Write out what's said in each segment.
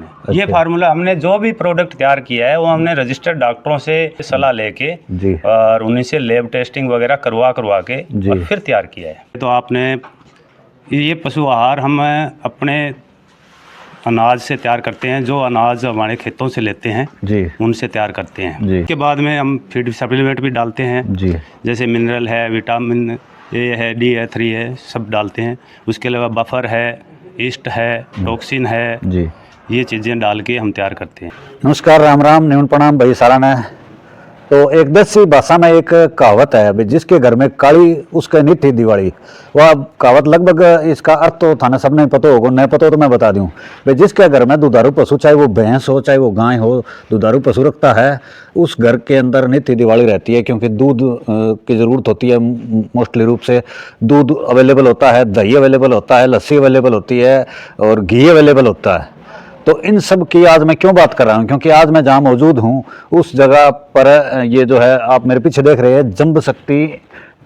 हमने। ये फार्मूला हमने जो भी प्रोडक्ट तैयार किया है वो हमने रजिस्टर्ड डॉक्टरों से सलाह लेके और उन्हीं से लैब टेस्टिंग वगैरह करवा के और फिर तैयार किया है। तो आपने ये पशु आहार हम अपने अनाज से तैयार करते हैं, जो अनाज हमारे खेतों से लेते हैं जी, उनसे तैयार करते हैं। उसके बाद में हम फीड सप्लीमेंट भी डालते हैं जी, जैसे मिनरल है, विटामिन ए है, डी है, 3 है, सब डालते हैं। उसके अलावा बफर है, ईस्ट है, टॉक्सिन है जी, ये चीज़ें डाल के हम तैयार करते हैं। नमस्कार, राम राम, न्यून प्रणाम भाई साराना। तो एक देसी भाषा में एक कहावत है भाई, जिसके घर में काली उसके निठी दिवाली। वह कहावत लगभग इसका अर्थ तो थाना सबने पता होगा, नहीं पता हो तो मैं बता दूं भाई। जिसके घर में दुधारू पशु, चाहे वो भैंस हो चाहे वो गाय हो, दुधारू पशु रखता है, उस घर के अंदर निठी दिवाली रहती है। क्योंकि दूध की ज़रूरत होती है, मोस्टली रूप से दूध अवेलेबल होता है, दही अवेलेबल होता है, लस्सी अवेलेबल होती है और घी अवेलेबल होता है। तो इन सब की आज मैं क्यों बात कर रहा हूँ, क्योंकि आज मैं जहाँ मौजूद हूँ उस जगह पर ये जो है आप मेरे पीछे देख रहे हैं, जंब शक्ति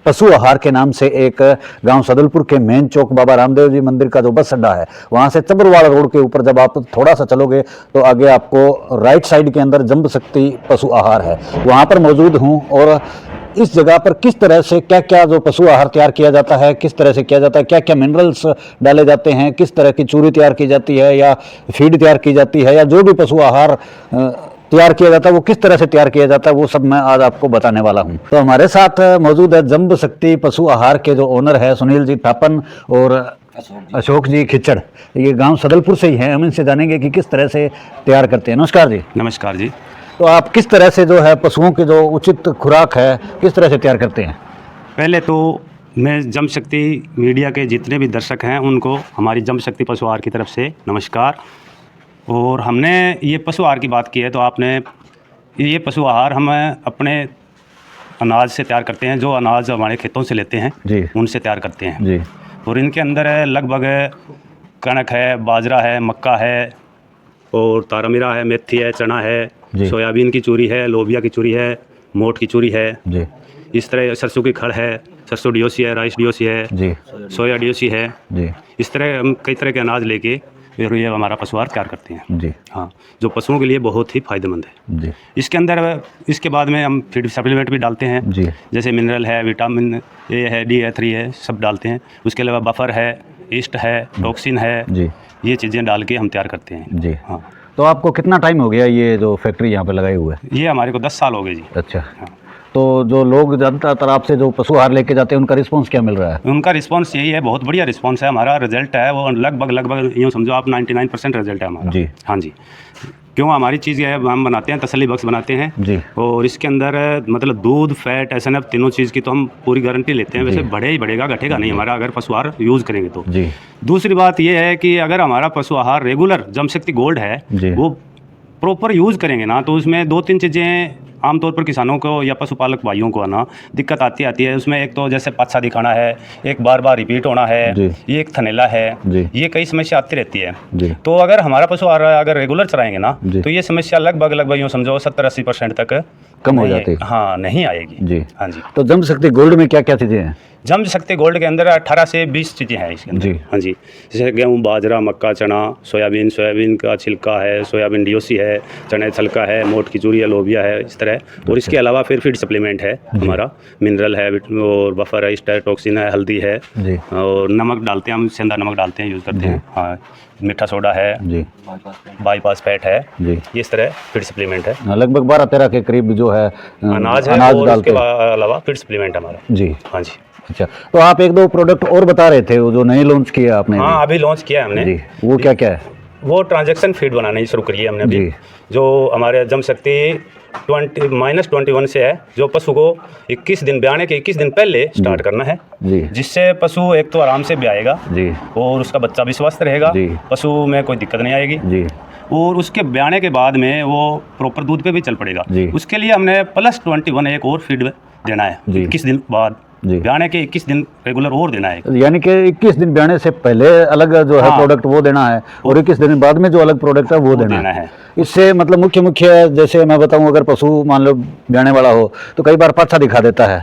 पशु आहार के नाम से एक गांव सदलपुर के मेन चौक बाबा रामदेव जी मंदिर का जो बस अड्डा है, वहाँ से चबरवाड़ा रोड के ऊपर जब आप थोड़ा सा चलोगे तो आगे आपको राइट साइड के अंदर जंब शक्ति पशु आहार है, वहाँ पर मौजूद हूँ। और इस जगह पर किस तरह से क्या क्या जो पशु आहार तैयार किया जाता है, किस तरह से किया जाता है, क्या क्या मिनरल्स डाले जाते हैं, किस तरह की चूरी तैयार की जाती है या फीड तैयार की जाती है, या जो भी पशु आहार तैयार किया जाता है वो किस तरह से तैयार किया जाता है, वो सब मैं आज आपको बताने वाला हूं। तो हमारे साथ मौजूद है जंब शक्ति पशु आहार के जो ओनर है सुनील जी थापन और अशोक जी खिचड़। ये गाँव सदलपुर से ही हैं, हम इनसे जानेंगे कि किस तरह से तैयार करते हैं। नमस्कार जी। नमस्कार जी। तो आप किस तरह से जो है पशुओं की जो उचित खुराक है किस तरह से तैयार करते हैं? पहले तो मैं जंब शक्ति मीडिया के जितने भी दर्शक हैं उनको हमारी जंब शक्ति पशु आहार की तरफ से नमस्कार। और हमने ये पशु आहार की बात की है, तो आपने ये पशु आहार हम अपने अनाज से तैयार करते हैं, जो अनाज हमारे खेतों से लेते हैं जी, उनसे तैयार करते हैं जी। और इनके अंदर लगभग कणक है, बाजरा है, मक्का है और तारामीरा है, मेथी है, चना है, सोयाबीन की चूरी है, लोबिया की चूरी है, मोट की चूरी है जी। इस तरह सरसों की खड़ है, सरसों डीओसी है, राइस डीओसी है जी, सोया डीओसी है जी। इस तरह हम कई तरह के अनाज लेके फिर ये हमारा पशु आहार तैयार करते हैं जी। हाँ, जो पशुओं के लिए बहुत ही फायदेमंद है जी। इसके अंदर इसके बाद में हम फीड सप्लीमेंट भी डालते हैं जी, जैसे मिनरल है, विटामिन ए है, डी है, 3 है, सब डालते हैं। उसके अलावा बफर है, ईस्ट है, टॉक्सिन है जी, ये चीज़ें डाल के हम तैयार करते हैं जी। हाँ। तो आपको कितना टाइम हो गया ये जो फैक्ट्री यहाँ पे लगाए हुए है? ये हमारे को 10 साल हो गए जी। अच्छा। हाँ। तो जो लोग ज़्यादातर आपसे जो पशु आहार लेके जाते हैं उनका रिस्पांस क्या मिल रहा है? उनका रिस्पांस यही है, बहुत बढ़िया रिस्पांस है। हमारा रिजल्ट है वो लगभग यूँ समझो आप 99% रिजल्ट है हमारा जी। हाँ जी। क्यों, हमारी चीज़ ये है, हम बनाते हैं तसल्ली बख्श बनाते हैं जी। और इसके अंदर मतलब दूध, फैट, एसएनएफ तीनों चीज़ की तो हम पूरी गारंटी लेते हैं। वैसे बढ़े ही बढ़ेगा, घटेगा नहीं हमारा अगर पशु आहार यूज़ करेंगे तो जी। दूसरी बात ये है कि अगर हमारा पशु आहार रेगुलर जंब शक्ति गोल्ड है वो प्रॉपर यूज़ करेंगे ना, तो उसमें 2-3 चीज़ें आमतौर पर किसानों को या पशुपालक भाइयों को ना दिक्कत आती है। उसमें एक तो जैसे पाछा दिखाना है, एक बार बार रिपीट होना है, ये एक थनेला है, ये कई समस्या आती रहती है। तो अगर हमारा पशु अगर रेगुलर चराएंगे ना तो ये समस्या लगभग यूँ समझो 70-80% तक कम हो जाती है। हाँ, नहीं आएगी जी। हाँ जी। तो जंब शक्ति गोल्ड में क्या क्या चीज़ें हैं? जंब शक्ति गोल्ड के अंदर 18 से 20 चीज़ें हैं इसके अंदर जी। हाँ जी। जैसे गेहूँ, बाजरा, मक्का, चना, सोयाबीन का छिलका है, सोयाबीन डीओसी है, चने छिलका है, मोट की चूरी है, लोबिया है, इस तरह। और इसके अलावा फिर फीड सप्लीमेंट है हमारा, मिनरल है और बफर है, ईस्ट है, टॉक्सिन है, हल्दी है और नमक डालते हैं हम, सेंधा नमक डालते हैं, यूज़ करते हैं। हाँ, मीठा सोडा है जी, बाईपास फैट है जी। इस तरह फीड सप्लीमेंट है। लगभग 12-13 के करीब जो है अनाज है और उसके अलावा फीड सप्लीमेंट हमारा जी। हाँ जी। अच्छा, तो आप 1-2 प्रोडक्ट और बता रहे थे वो जो नए लॉन्च किया आपने? हाँ, अभी लॉन्च किया है हमने जी। वो क्या क्या है? वो ट्रांजैक्शन फीड बनाना शुरू करी है हमने अभी, जो हमारे जंब शक्ति -21 से है, जो पशु को 21 दिन ब्याने के 21 दिन पहले स्टार्ट करना है जी। जिससे पशु एक तो आराम से ब्याएगा जी और उसका बच्चा भी स्वस्थ रहेगा, पशु में कोई दिक्कत नहीं आएगी जी। और उसके ब्याने के बाद में वो प्रॉपर दूध पे भी चल पड़ेगा। उसके लिए हमने +21 एक और फीड देना है 21 दिन बाद जी। ब्याने के 21 दिन रेगुलर और देना है। यानी कि 21 दिन ब्याने से पहले अलग जो है हाँ। प्रोडक्ट वो देना है, और 21 दिन बाद में जो अलग प्रोडक्ट है वो देना है। इससे मतलब मुख्य जैसे मैं बताऊं, अगर पशु मान लो ब्याने वाला हो तो कई बार पाछा दिखा देता है,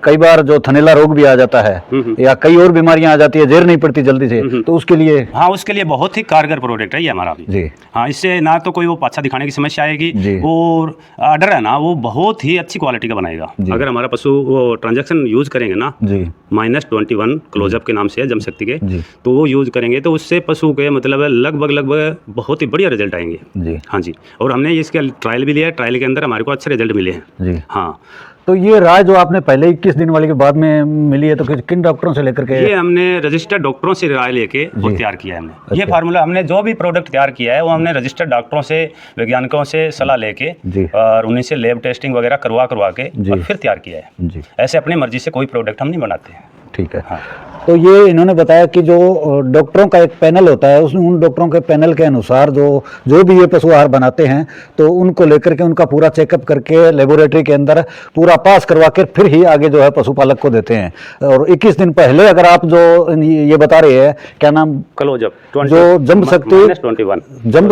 कई बार जो थनैला रोग भी आ जाता है, या कई और बीमारियां आ जाती है, जेर नहीं पड़ती जल्दी से, तो उसके लिए हाँ, उसके लिए बहुत ही कारगर प्रोडक्ट है ये हमारा भी। जी। हाँ, इससे ना तो कोई वो पाछा दिखाने की समस्या आएगी, जी। और ऑर्डर है ना वो बहुत ही अच्छी क्वालिटी का बनाएगा। अगर हमारा पशु वो ट्रांजैक्शन यूज करेंगे ना, जी -21 क्लोजअप के नाम से है जमशक्ति के, जी तो वो यूज करेंगे तो उससे पशु के मतलब लगभग बहुत ही बढ़िया रिजल्ट आएंगे। जी हाँ जी, और हमने इसका ट्रायल भी लिया है, ट्रायल के अंदर हमारे को अच्छे रिजल्ट मिले हैं। जी। हाँ, तो ये राय जो आपने पहले 21 दिन वाले के बाद में मिली है, तो किन डॉक्टरों से लेकर के? ये हमने रजिस्टर्ड डॉक्टरों से राय लेके वो तैयार किया है हमने। ये फार्मूला हमने जो भी प्रोडक्ट तैयार किया है वो हमने रजिस्टर्ड डॉक्टरों से, वैज्ञानिकों से सलाह लेके जी। और उन्हीं से लैब टेस्टिंग वगैरह करवा के जी। और फिर तैयार किया है। जी। ऐसे अपनी मर्जी से कोई प्रोडक्ट हम नहीं बनाते हैं। ठीक है। हाँ। तो ये इन्होंने बताया कि जो डॉक्टरों का एक पैनल होता है, उन डॉक्टरों के पैनल के अनुसार जो भी ये पशु आहार बनाते हैं, तो उनको लेकर के उनका पूरा चेकअप करके लेबोरेटरी के अंदर पूरा पास करवा कर फिर ही आगे जो है पशुपालक को देते हैं। और 21 दिन पहले अगर आप जो ये बता रहे हैं, क्या नाम, क्लोजअप जो जंब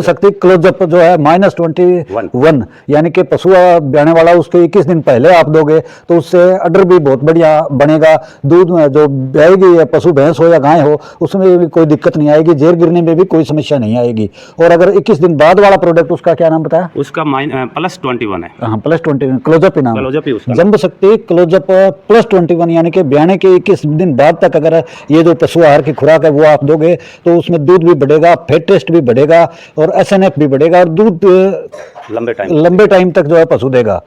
शक्ति क्लोजअप जो है -21, यानी कि पशु ब्याने वाला उसके 21 दिन पहले आप दोगे तो उससे अडर भी बहुत बढ़िया बनेगा। दूध जो ब्याएगी, पशु भैंस हो या गाय हो, उसमें भी कोई दिक्कत नहीं आएगी, जेर गिरने में भी कोई समस्या नहीं आएगी। और अगर 21 दिन बाद वाला प्रोडक्ट, उसका क्या नाम बताया? उसका +21 है। हाँ, +21 क्लोजअप नाम, क्लोजअप ही उसका। जंब शक्ति क्लोजअप +21, यानी कि ब्याने के 21 दिन बाद तक अगर ये जो पशु आहार की खुराक है वो आप दोगे तो उसमें दूध भी बढ़ेगा, फैट टेस्ट भी बढ़ेगा, और SNF भी बढ़ेगा, और दूध लंबे टाइम तक जो है पशु देगा।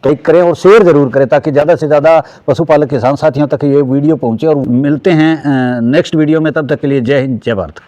तो एक करें और शेयर जरूर करें ताकि ज़्यादा से ज़्यादा पशुपालक किसान साथियों तक ये वीडियो पहुंचे। और मिलते हैं नेक्स्ट वीडियो में, तब तक के लिए जय हिंद, जय भारत।